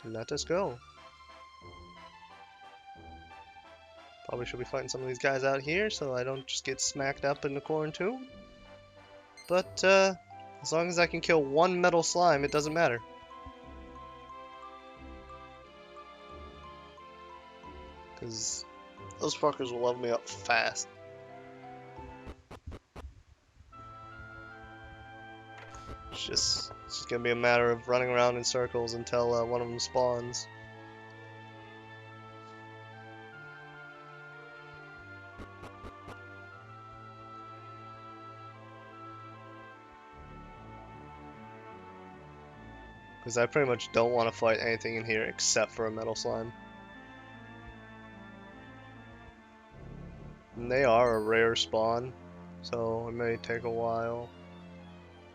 Let us go. Probably should be fighting some of these guys out here so I don't just get smacked up in the corn too. But as long as I can kill one metal slime, it doesn't matter. Because those fuckers will level me up fast. It's just gonna be a matter of running around in circles until one of them spawns. Because I pretty much don't want to fight anything in here except for a metal slime. And they are a rare spawn, so it may take a while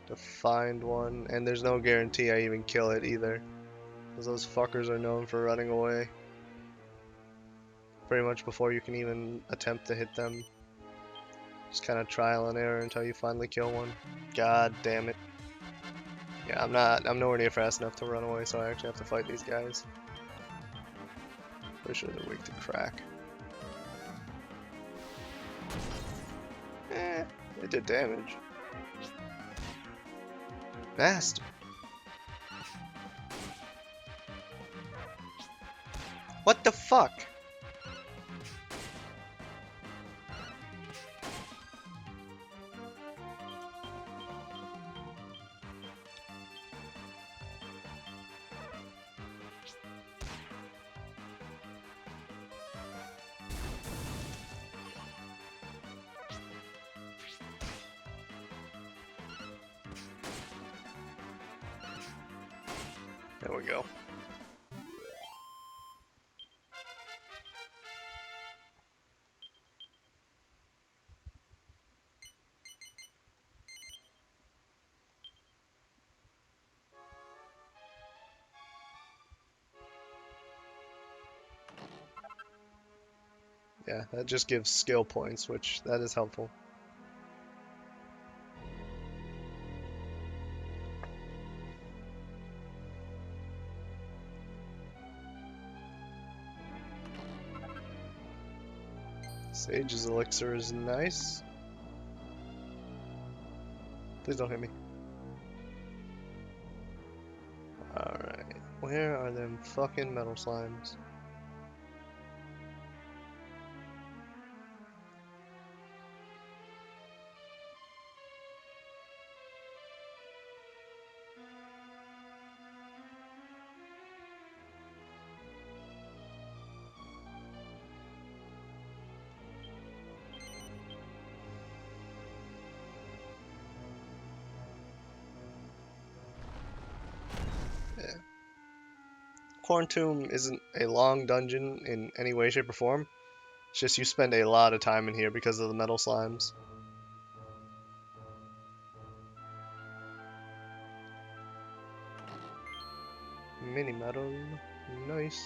to find one. And there's no guarantee I even kill it either, because those fuckers are known for running away pretty much before you can even attempt to hit them. Just kind of trial and error until you finally kill one. God damn it. Yeah, I'm nowhere near fast enough to run away, so I actually have to fight these guys. Pretty sure they're weak to crack. It did damage. Master. What the fuck? There we go. Yeah, that just gives skill points, which that is helpful. Sage's elixir is nice. Please don't hit me. Alright, where are them fucking metal slimes? Corn Tomb isn't a long dungeon in any way, shape, or form. It's just you spend a lot of time in here because of the metal slimes. Mini metal. Nice.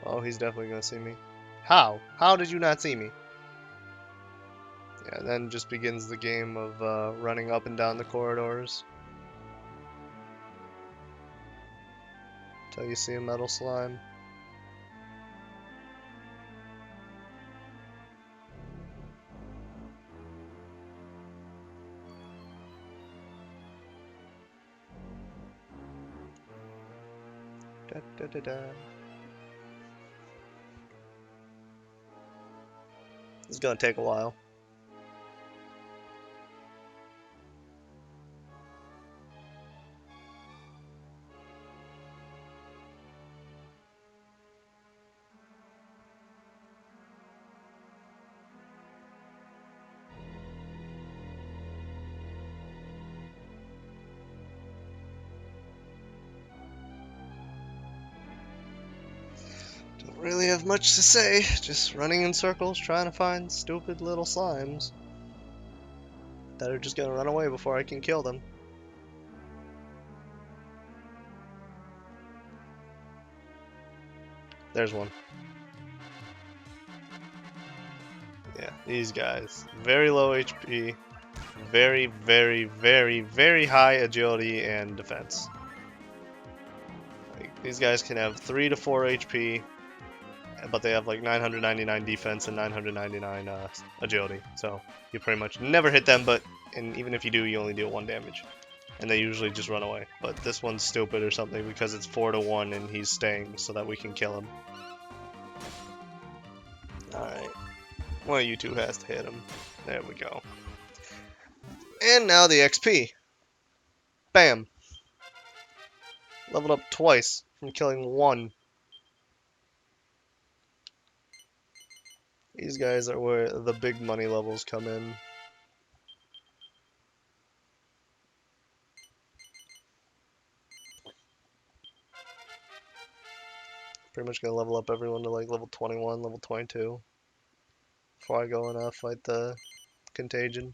Oh, he's definitely gonna see me. How? How did you not see me? Yeah, then just begins the game of running up and down the corridors. Till you see a metal slime. Da, da, da, da. It's gonna take a while. Don't really have much to say, just running in circles trying to find stupid little slimes that are just gonna run away before I can kill them. There's one. Yeah, these guys. Very low HP, very, very, very, very high agility and defense. Like, these guys can have 3 to 4 HP, but they have like 999 defense and 999 agility. So you pretty much never hit them, and even if you do, you only deal 1 damage. And they usually just run away. But this one's stupid or something because it's 4 to 1 and he's staying so that we can kill him. Alright. One of you two has to hit him. There we go. And now the XP. Bam. Leveled up twice from killing 1. These guys are where the big money levels come in. Pretty much gonna level up everyone to like level 21, level 22 before I go and fight the Contagion.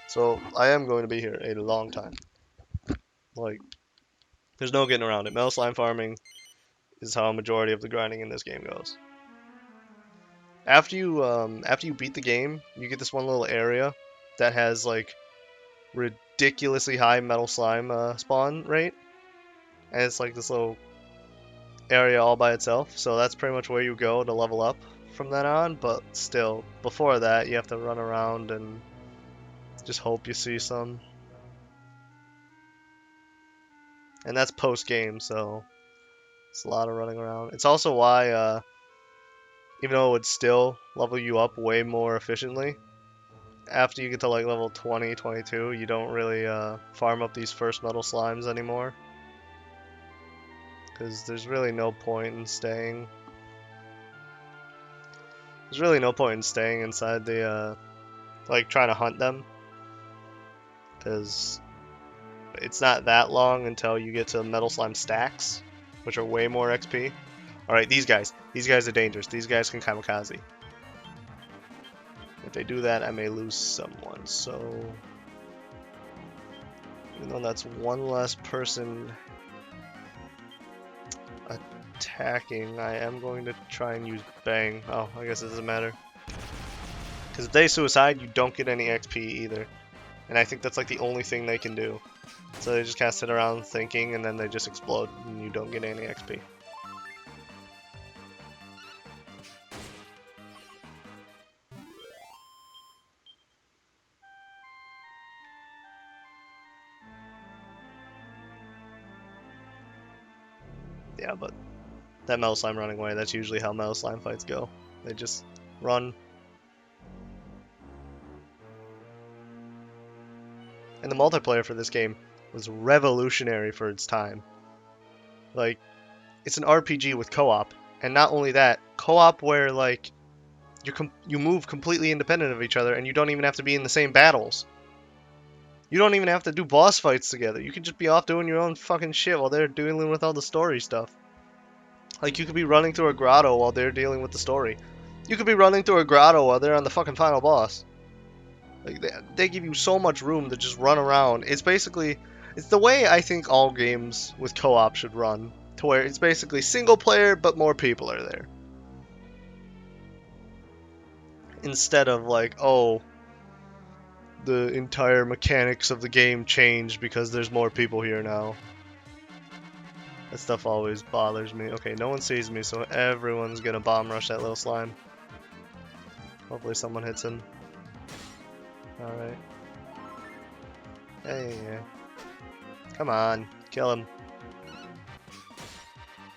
So I am going to be here a long time. Like, there's no getting around it. Metal slime farming is how a majority of the grinding in this game goes. After you beat the game, you get this one little area that has like ridiculously high metal slime spawn rate, and it's like this little area all by itself. So that's pretty much where you go to level up from then on. But still, before that, you have to run around and just hope you see some. And that's post game, so it's a lot of running around. It's also why, even though it would still level you up way more efficiently, after you get to like level 20, 22, you don't really farm up these first metal slimes anymore. Because there's really no point in staying. There's really no point in staying inside the, like trying to hunt them. Because it's not that long until you get to metal slime stacks, which are way more XP. Alright, these guys are dangerous. These guys can kamikaze. If they do that, I may lose someone. So, even though that's one less person attacking, I am going to try and use Bang. Oh, I guess it doesn't matter. Because if they suicide, you don't get any XP either. And I think that's like the only thing they can do. So they just kind of sit around thinking, and then they just explode, and you don't get any XP. Yeah, but that metal slime running away, that's usually how metal slime fights go. They just run. And the multiplayer for this game was revolutionary for its time. Like, it's an RPG with co-op, and not only that, co-op where like you move completely independent of each other, and you don't even have to be in the same battles. You don't even have to do boss fights together. You can just be off doing your own fucking shit while they're dealing with all the story stuff. Like, you could be running through a grotto while they're dealing with the story. You could be running through a grotto while they're on the fucking final boss. Like, they give you so much room to just run around. It's basically, it's the way I think all games with co-op should run. To where it's basically single player, but more people are there. Instead of like, oh, the entire mechanics of the game changed because there's more people here now. That stuff always bothers me. Okay, no one sees me, so everyone's gonna bomb rush that little slime. Hopefully someone hits him. Alright. Hey, come on, kill him.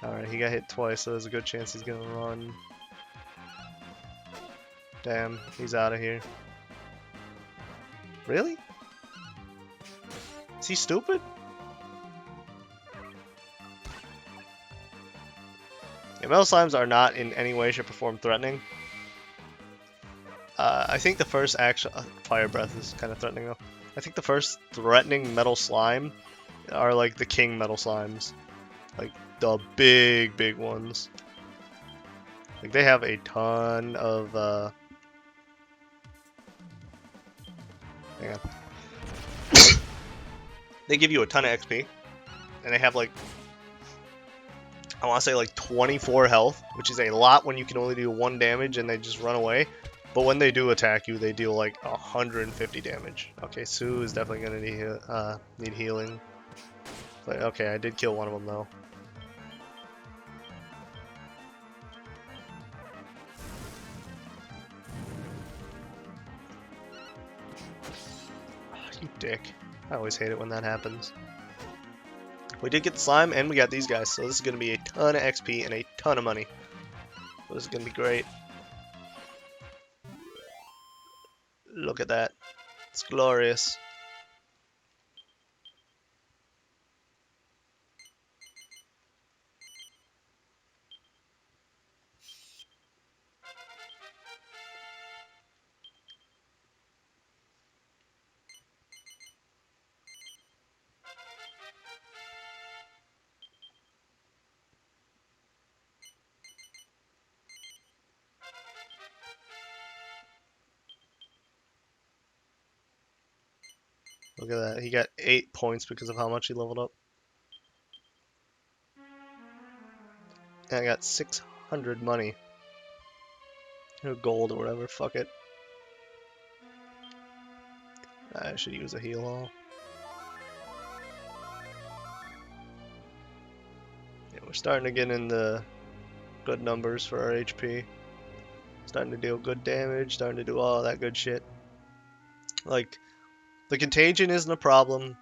Alright, he got hit twice, so there's a good chance he's gonna run. Damn, he's out of here. Really? Is he stupid? Yeah, metal slimes are not in any way, shape, or form threatening. I think the first actual fire breath is kind of threatening though. I think the first threatening metal slime are like the king metal slimes, like the big ones. Like they have a ton of. Hang on. They give you a ton of XP, and they have like, I want to say like 24 health, which is a lot when you can only do 1 damage and they just run away. But when they do attack you, they deal like 150 damage. Okay, Sue is definitely gonna need healing. But, okay, I did kill one of them though. Oh, you dick. I always hate it when that happens. We did get the slime and we got these guys, so this is going to be a ton of XP and a ton of money. So this is going to be great. Look at that. It's glorious. Look at that. He got 8 points because of how much he leveled up. And I got 600 money. Or gold or whatever. Fuck it. I should use a heal all. Yeah, we're starting to get in the good numbers for our HP. Starting to deal good damage. Starting to do all that good shit. Like, the contagion isn't a problem.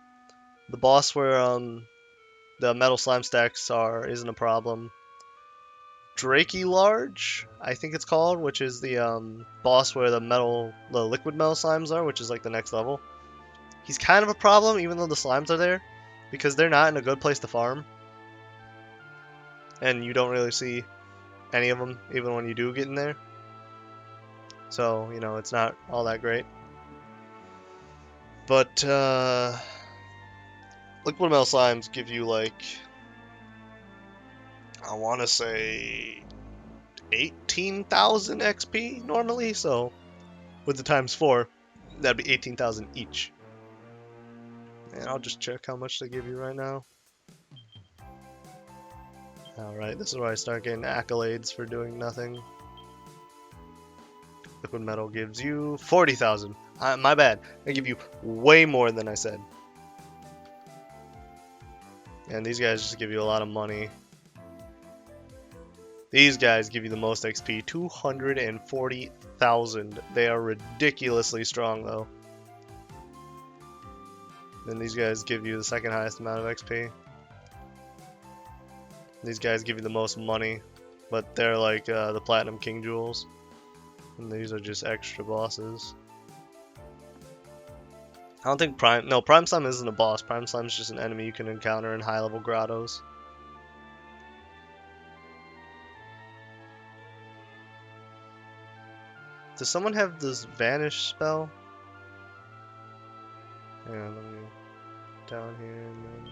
The boss where the metal slime stacks are isn't a problem. Drakey Large, I think it's called, which is the boss where the liquid metal slimes are, which is like the next level. He's kind of a problem, even though the slimes are there, because they're not in a good place to farm, and you don't really see any of them, even when you do get in there. So you know it's not all that great. But liquid metal slimes give you like, I want to say 18,000 XP normally, so with the times 4, that'd be 18,000 each. And I'll just check how much they give you right now. Alright, this is where I start getting accolades for doing nothing. Liquid metal gives you 40,000. My bad. They give you way more than I said. And these guys just give you a lot of money. These guys give you the most XP, 240,000. They are ridiculously strong though. Then these guys give you the second highest amount of XP. These guys give you the most money, but they're like the Platinum King Jewels. And these are just extra bosses. I don't think Prime Slime isn't a boss. Prime Slime is just an enemy you can encounter in high level grottos. Does someone have this vanish spell? Hang on, let me down here and then...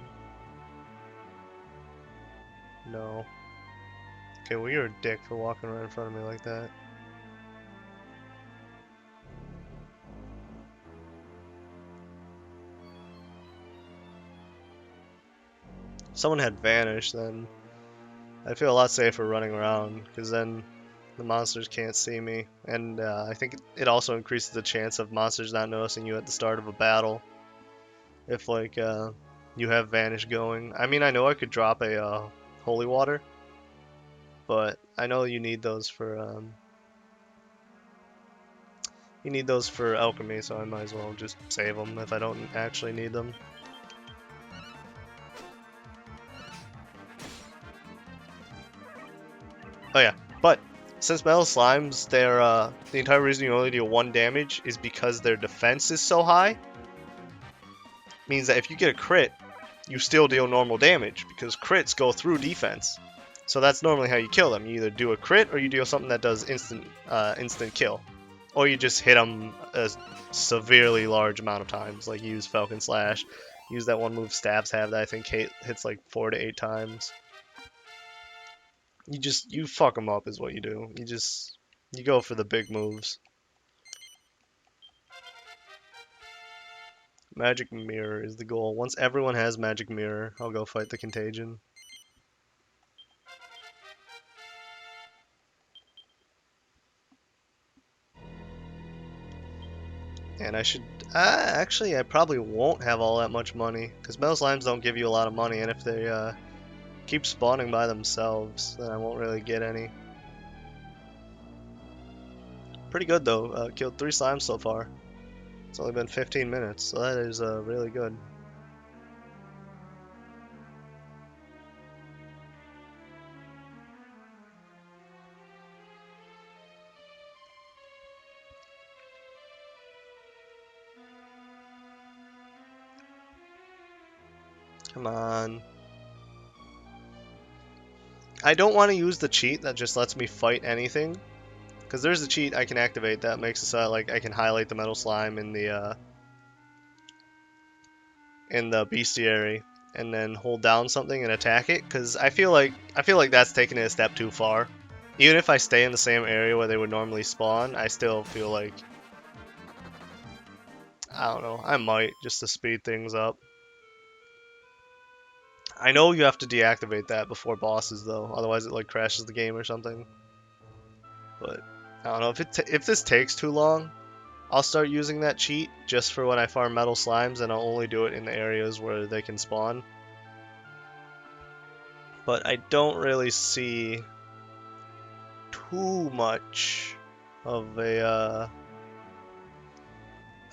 No. Okay, well you're a dick for walking right in front of me like that. If someone had vanish, then I'd feel a lot safer running around, because then the monsters can't see me, and I think it also increases the chance of monsters not noticing you at the start of a battle. If like you have vanish going. I mean, I know I could drop a holy water, but I know you need those for alchemy, so I might as well just save them if I don't actually need them. Oh yeah, but since metal slimes, the entire reason you only deal 1 damage is because their defense is so high. Means that if you get a crit, you still deal normal damage, because crits go through defense. So that's normally how you kill them. You either do a crit or you deal something that does instant kill. Or you just hit them a severely large amount of times, like use Falcon Slash. Use that one move Stabs have that I think hits like 4 to 8 times. You fuck them up is what you do. You go for the big moves. Magic Mirror is the goal. Once everyone has Magic Mirror, I'll go fight the Contagion. And I should, actually I probably won't have all that much money, because metal slimes don't give you a lot of money, and if they keep spawning by themselves, then I won't really get any. Pretty good though, killed 3 slimes so far. It's only been 15 minutes, so that is really good. Come on. I don't want to use the cheat that just lets me fight anything, because there's a cheat I can activate that makes it so like I can highlight the metal slime in the bestiary and then hold down something and attack it, because I feel like that's taking it a step too far. Even if I stay in the same area where they would normally spawn, I still feel like, I don't know, I might, just to speed things up. I know you have to deactivate that before bosses though, otherwise it like crashes the game or something. But I don't know, if this takes too long, I'll start using that cheat just for when I farm metal slimes, and I'll only do it in the areas where they can spawn. But I don't really see too much of a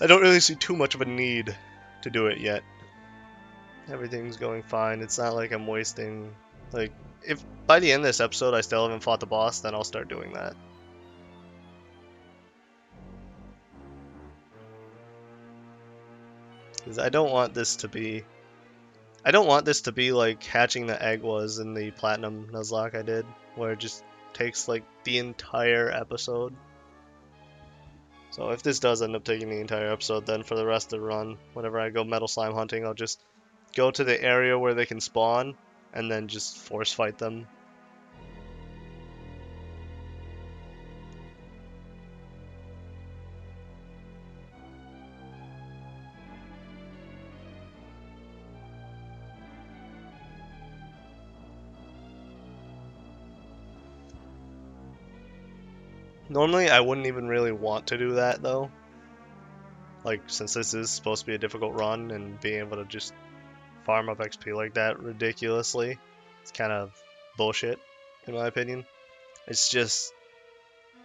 I don't really see too much of a need to do it yet. Everything's going fine. It's not like I'm wasting, like, if by the end of this episode I still haven't fought the boss, then I'll start doing that. Because I don't want this to be like hatching the egg was in the platinum Nuzlocke I did, where it just takes like the entire episode. So if this does end up taking the entire episode, then for the rest of the run, whenever I go metal slime hunting, I'll just go to the area where they can spawn and then just force fight them. Normally I wouldn't even really want to do that though. Like, since this is supposed to be a difficult run, and being able to just farm up XP like that ridiculously, it's kind of bullshit in my opinion. It's just,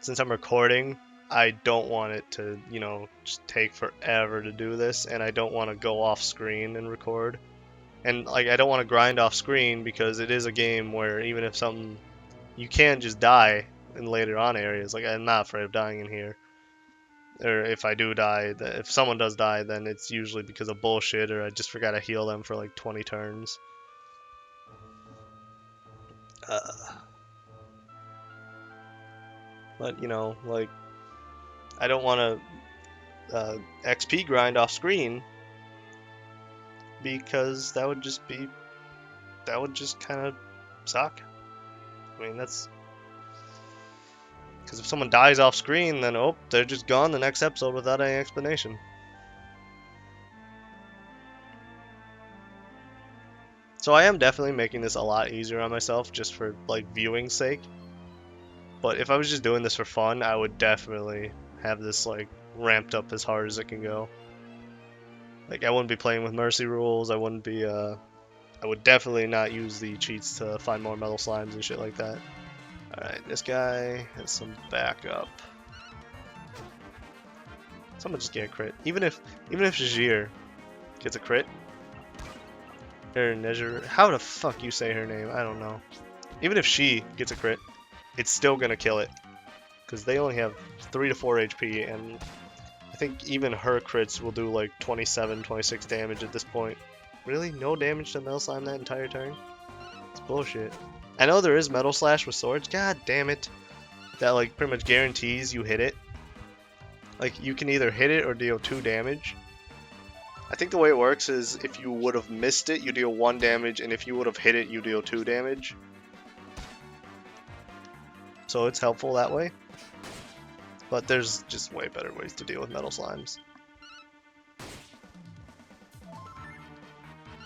since I'm recording, I don't want it to, you know, just take forever to do this, and I don't want to go off screen and record. And like, I don't want to grind off screen, because it is a game where even if something, you can just die in later on areas. Like, I'm not afraid of dying in here. Or if I do die, if someone does die, then it's usually because of bullshit, or I just forgot to heal them for like 20 turns. But, you know, like, I don't want to XP grind off screen, because that would just kind of suck. I mean, that's because if someone dies off screen, then oh, they're just gone the next episode without any explanation. So I am definitely making this a lot easier on myself just for like viewing's sake. But if I was just doing this for fun, I would definitely have this like ramped up as hard as it can go. Like, I wouldn't be playing with mercy rules. I wouldn't be I would definitely not use the cheats to find more metal slimes and shit like that. Alright, this guy has some backup. Someone just get a crit. Even if Jajir gets a crit. Or Nezher, how the fuck you say her name? I don't know. Even if she gets a crit, it's still gonna kill it. Because they only have 3 to 4 HP, and I think even her crits will do like 27, 26 damage at this point. Really? No damage to Metal Slime that entire turn? It's bullshit. I know there is Metal Slash with swords, god damn it. That like pretty much guarantees you hit it. Like, you can either hit it or deal 2 damage. I think the way it works is if you would have missed it, you deal 1 damage, and if you would have hit it, you deal 2 damage. So it's helpful that way. But there's just way better ways to deal with metal slimes.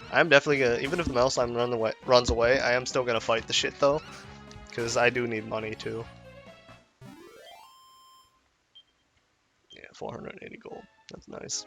I'm definitely gonna, even if the metal slime runs away, I am still gonna fight the shit though, because I do need money too. Yeah, 480 gold. That's nice.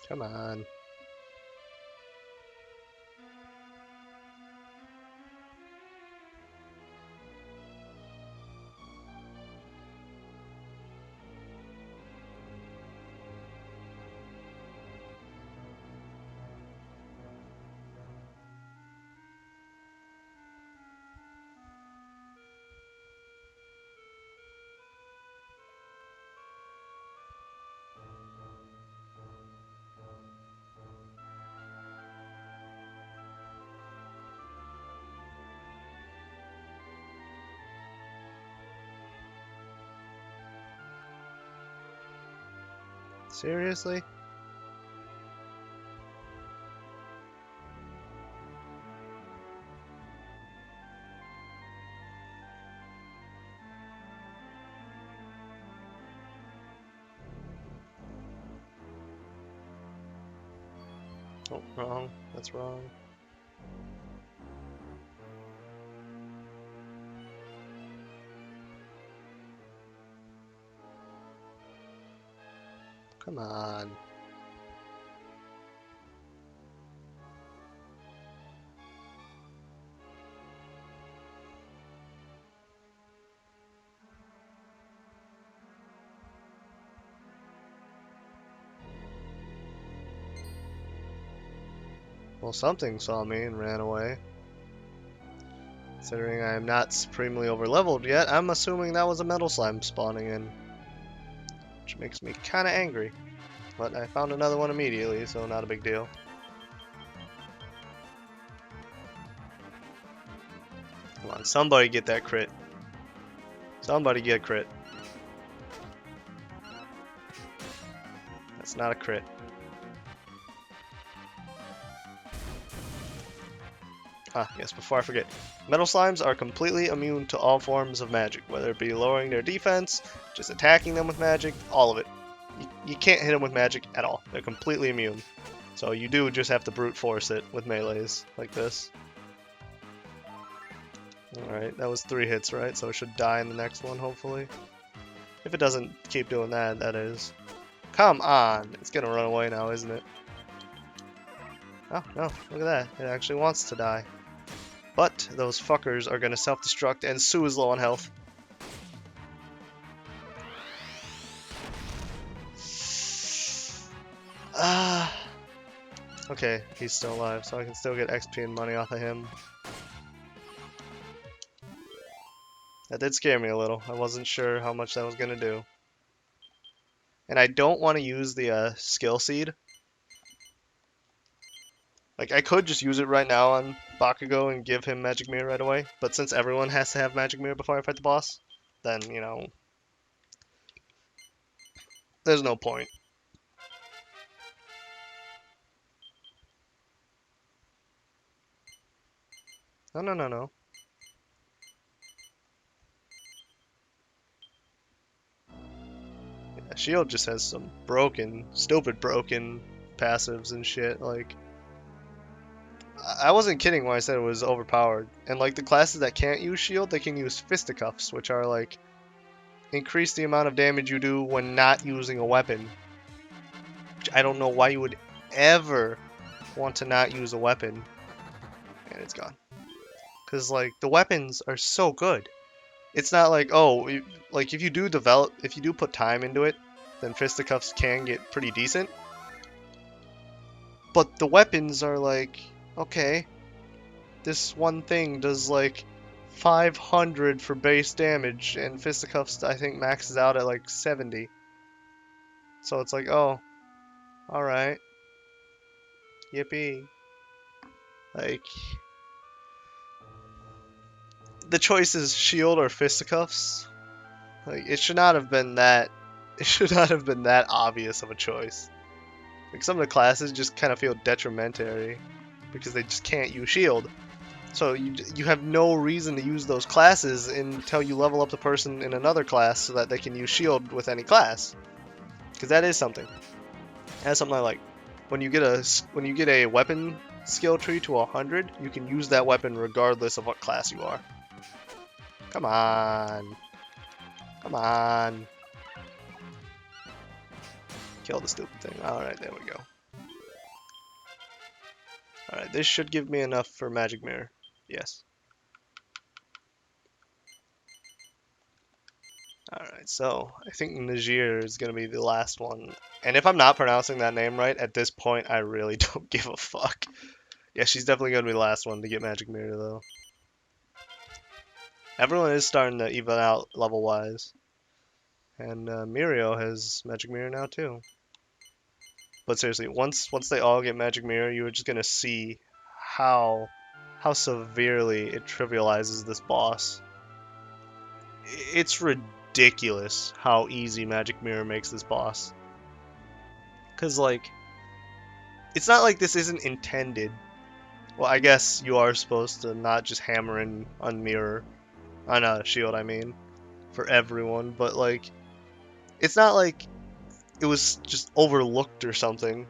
Come on. Seriously? Oh, wrong. That's wrong. Come on. Well, something saw me and ran away. Considering I am not supremely overleveled yet, I'm assuming that was a metal slime spawning in. Which makes me kinda angry. But I found another one immediately, so not a big deal. Come on, somebody get that crit. Somebody get crit. That's not a crit. Ah, yes, before I forget. Metal slimes are completely immune to all forms of magic, whether it be lowering their defense, just attacking them with magic, all of it. You can't hit them with magic at all. They're completely immune. So you do just have to brute force it with melees, like this. Alright, that was 3 hits, right? So it should die in the next one, hopefully. If it doesn't keep doing that, that is. Come on! It's gonna run away now, isn't it? Oh, no, look at that. It actually wants to die. But those fuckers are gonna self-destruct, and Sue is low on health. Ah. Okay, he's still alive, so I can still get XP and money off of him. That did scare me a little. I wasn't sure how much that was gonna do. And I don't want to use the skill seed. Like, I could just use it right now on Bakugo and give him Magic Mirror right away, but since everyone has to have Magic Mirror before I fight the boss, then, you know, there's no point. No, no, no, no. Yeah, Shield just has some broken, stupid broken passives and shit, like... I wasn't kidding when I said it was overpowered. And like the classes that can't use shield, they can use fisticuffs, which are like increase the amount of damage you do when not using a weapon. Which I don't know why you would ever want to not use a weapon. And it's gone. Cause like the weapons are so good. It's not like, oh, like if you do put time into it, then fisticuffs can get pretty decent. But the weapons are like, okay, this one thing does like 500 for base damage, and fisticuffs I think maxes out at like 70. So it's like, oh, Alright. Yippee. Like, the choice is shield or fisticuffs. Like, it should not have been that. It should not have been that obvious of a choice. Like, some of the classes just kind of feel detrimentary because they just can't use shield. So you have no reason to use those classes until you level up the person in another class so that they can use shield with any class. Because that is something. That's something I like. When you get a weapon skill tree to 100, you can use that weapon regardless of what class you are. Come on. Come on. Kill the stupid thing. Alright, there we go. Alright, this should give me enough for Magic Mirror. Yes. Alright, so I think Najir is going to be the last one. And if I'm not pronouncing that name right, at this point I really don't give a fuck. Yeah, she's definitely going to be the last one to get Magic Mirror though. Everyone is starting to even out level-wise. And Mirio has Magic Mirror now too. But seriously, once they all get Magic Mirror, you're just gonna see how severely it trivializes this boss. It's ridiculous how easy Magic Mirror makes this boss. Cause like, it's not like this isn't intended. Well, I guess you are supposed to not just hammer in on mirror, on a shield, I mean, for everyone. But like, it's not like it was just overlooked or something.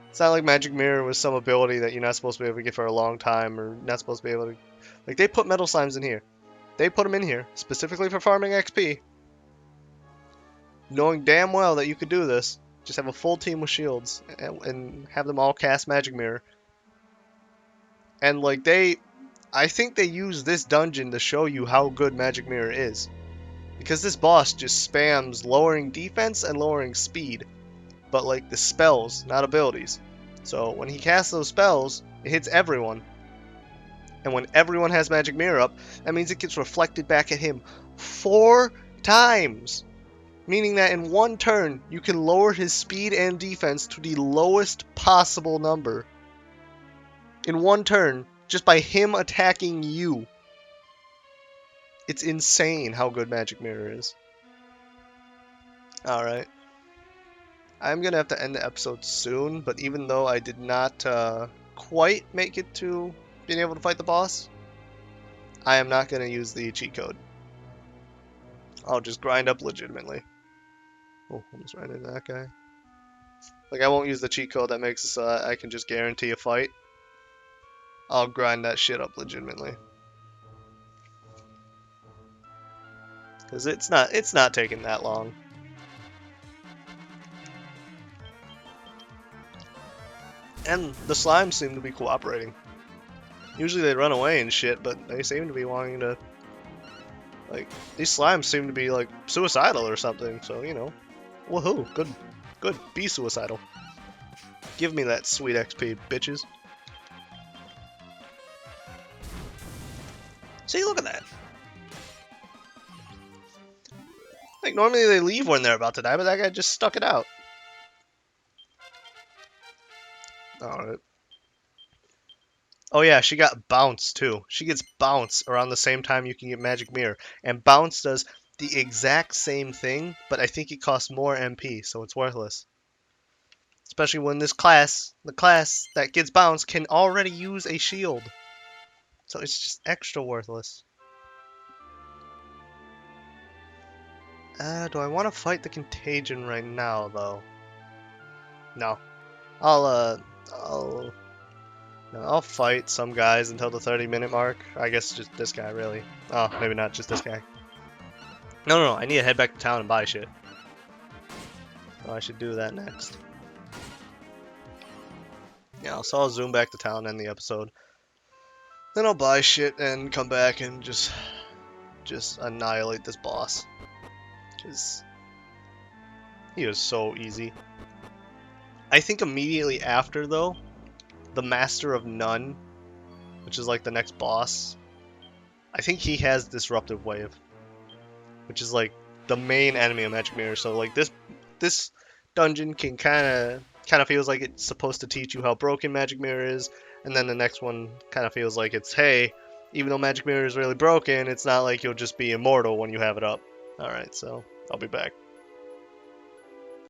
It's not like Magic Mirror was some ability that you're not supposed to be able to get for a long time, or not supposed to be able to... Like, they put Metal Slimes in here. They put them in here, specifically for farming XP. Knowing damn well that you could do this. Just have a full team with shields, and have them all cast Magic Mirror. And, like, I think they use this dungeon to show you how good Magic Mirror is. Because this boss just spams lowering defense and lowering speed. But like the spells, not abilities. So when he casts those spells, it hits everyone. And when everyone has Magic Mirror up, that means it gets reflected back at him 4 times. Meaning that in one turn, you can lower his speed and defense to the lowest possible number. In one turn, just by him attacking you. It's insane how good Magic Mirror is. Alright. I'm going to have to end the episode soon, but even though I did not quite make it to being able to fight the boss, I am not going to use the cheat code. I'll just grind up legitimately. Oh, almost ran into that guy. Like, I won't use the cheat code that makes I can just guarantee a fight. I'll grind that shit up legitimately. Because it's not taking that long. And the slimes seem to be cooperating. Usually they run away and shit, but they seem to be wanting to... Like, these slimes seem to be, like, suicidal or something, so, you know. Woohoo, good, be suicidal. Give me that sweet XP, bitches. See, look at that. Like, normally they leave when they're about to die, but that guy just stuck it out. Alright. Oh yeah, she got Bounce too. She gets Bounce around the same time you can get Magic Mirror. And Bounce does the exact same thing, but I think it costs more MP, so it's worthless. Especially when this class, the class that gets Bounce, can already use a shield. So it's just extra worthless. Do I want to fight the Contagion right now, though? No. I'll fight some guys until the 30-minute mark. I guess just this guy, really. Oh, maybe not just this guy. No, I need to head back to town and buy shit. So I should do that next. Yeah, so I'll zoom back to town and end the episode. Then I'll buy shit and come back and just annihilate this boss. Because he is so easy. I think immediately after, though, the Master of None, which is like the next boss, I think he has Disruptive Wave, which is like the main enemy of Magic Mirror. So like this dungeon can kind kind of feels like it's supposed to teach you how broken Magic Mirror is, and then the next one kind of feels like it's, hey, even though Magic Mirror is really broken, it's not like you'll just be immortal when you have it up. Alright, so I'll be back.